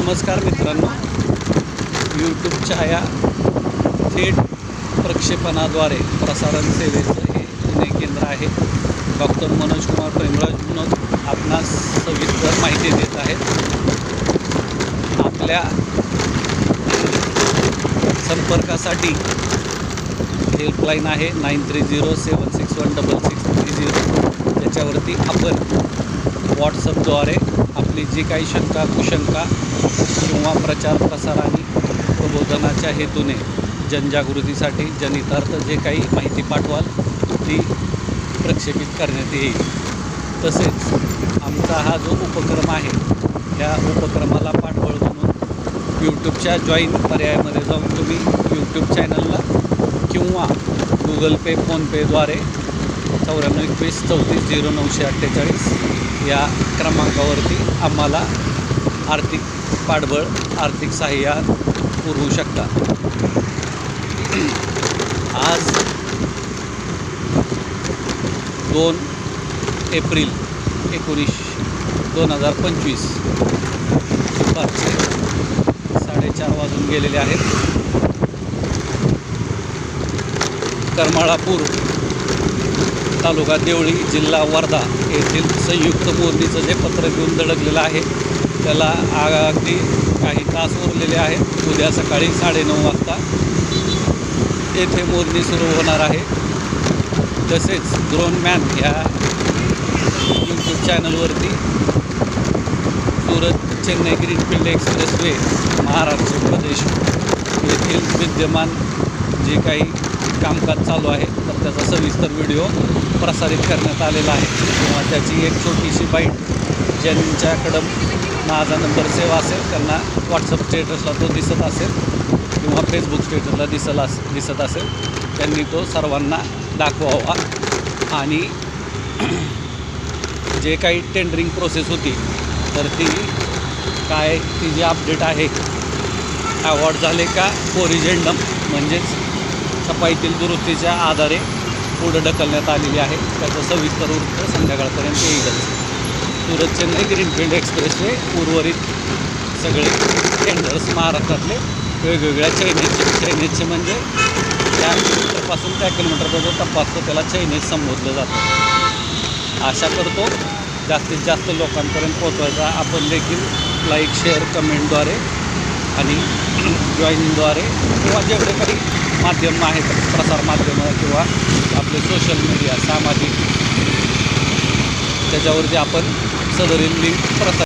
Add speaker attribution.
Speaker 1: नमस्कार मित्रांनो, यूट्यूबच्या या थेट प्रक्षेपणाद्वारे प्रसारण सेवेचं हे पुणे केंद्र आहे. डॉक्टर मनोज कुमार प्रेमराज विनोद आपणास सविस्तर माहिती देत आहेत. आपल्या संपर्कासाठी हेल्पलाईन आहे 9307616630. त्याच्यावरती आपण व्हॉट्सअपद्वारे आपली जी काही शंका कुशंका किंवा प्रचार प्रसार आणि प्रबोधनाच्या हेतूने जनजागृतीसाठी जनितार्थ जे काही माहिती पाठवाल ती प्रक्षेपित करण्यात येईल. तसेच आमचा हा जो उपक्रम आहे या उपक्रमाला पाठबळ म्हणून यूट्यूबच्या जॉईन पर्यायामध्ये जाऊन तुम्ही यूट्यूब चॅनलला किंवा गुगल पे फोनपेद्वारे 9421340948 या क्रमांकावरती आम्हाला आर्थिक पाठबळ आर्थिक सहाय्य पुरवू शकता. आज 2 एप्रिल 2025 दुपारचे 4:30 वाजून गेलेले आहेत. करमाळापूर तालुका देवळी जिल्हा वर्धा येथील संयुक्त मोरणीचं जे पत्र घेऊन धडकलेलं आहे त्याला अगदी काही तास उरलेले आहेत. उद्या सकाळी 9:30 वाजता येथे मोरणी सुरू होणार आहे. तसेच ड्रोनमॅन ह्या यूट्यूब चॅनलवरती सुरत चेन्नई ग्रीनफील्ड एक्सप्रेसवे महाराष्ट्र प्रदेश येथील विद्यमान जे काही कामकाज चालू आहे तर त्याचा सविस्तर व्हिडिओ प्रसारित करण्यात आलेला आहे. किंवा त्याची एक छोटीशी बाईट ज्यांच्याकडं माझा नंबर सेव असेल त्यांना व्हॉट्सअप स्टेटसला तो दिसत असेल किंवा फेसबुक स्टेटसला दिसत असेल त्यांनी तो सर्वांना दाखवावा. आणि जे काही टेंडरिंग प्रोसेस होती तर ती जी अपडेट आहे अवॉर्ड झाले का कोरिजेंडम म्हणजेच छपाईतील दुरुस्तीच्या आधारे पुढं ढकलण्यात आलेली आहे. त्याचं सविस्तर वृत्त संध्याकाळपर्यंत येईलच. सुरत चेन्नई ग्रीनफील्ड एक्सप्रेसवे उर्वरित सगळे टेंडर्स महाराष्ट्रातले वेगवेगळ्या चैनेजचे म्हणजे त्या किलोमीटरपासून त्या किलोमीटरचा जो टप्पा असतो त्याला चैनेज संबोधलं जातं. आशा करतो जास्तीत जास्त लोकांपर्यंत पोहोचवायचा. आपण देखील लाईक शेअर कमेंटद्वारे आणि जॉईनिंगद्वारे किंवा जेवढे काही माध्यम आहेत प्रसार माध्यमं किंवा आपले सोशल मीडिया सामाजिक त्याच्यावरती आपण सदरील लिंक प्रसार